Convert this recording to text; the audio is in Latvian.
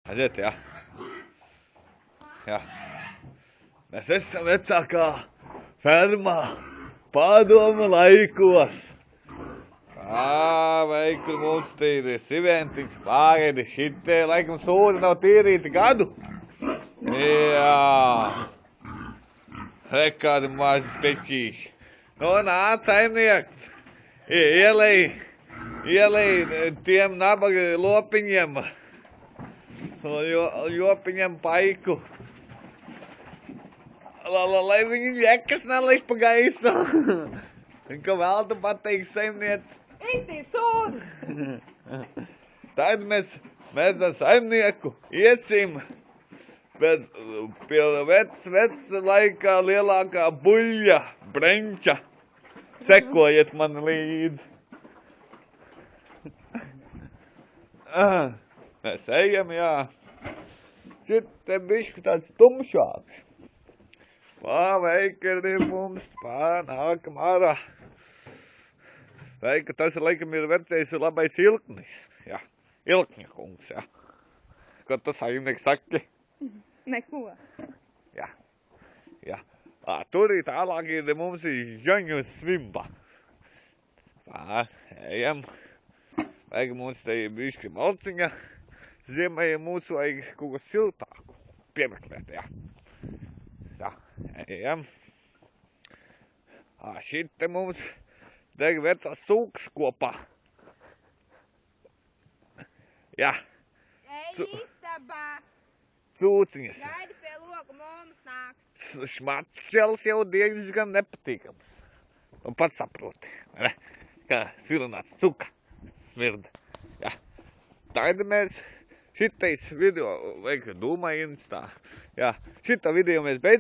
Aiziet, jā. Jā. Mēs esam vecākā fermā padomu laikos. Veikli mums te ir siventiņš, pārēdi, šitie laikam sūri nav tīrīti gadu. Jā. Re, kādi mazi speķīši. Nu, nāc, saimnieks. Ielej tiem nabaga lopiņiem. Jopiņam paiku. Lai viņi ļekas nelaiž pa gaisu. Ka vēl tu pateiksi, saimniec. Eitī sūdus! Tad mēs ar saimnieku iesim pie veca laikā lielākā buļļa, breņķa. Sekojiet man līdzi. Mēs ejam, jā. Šit te bišķi tāds tumšāks. Veikli mums nākam ārā. Veikli tas laikam ir vecais labais ilknis. Jā, ilkņa kungs, jā. Ko tu saimnieks saki? Neko. Jā, jā. Tur tālāk ir mums Žaņu svimba. Ejam. Vajag mums te bišķi malciņa. Ziemai mūsu vajag kaut ko siltāku piemeklēt, jā. Tā, ejam. Šit te mums deg vecās sūks kopā. Jā. Ej istabā. Sūciņas. Gaidi pie loga, mums nāks. Šmatšķels jau diezgan nepatīkams. Un pats saproti, ne? Kā svilināts cuka smirda. Jā. Tagad mēs šitais video, vajag domājums tā. Jā, šito video mēs beidzam.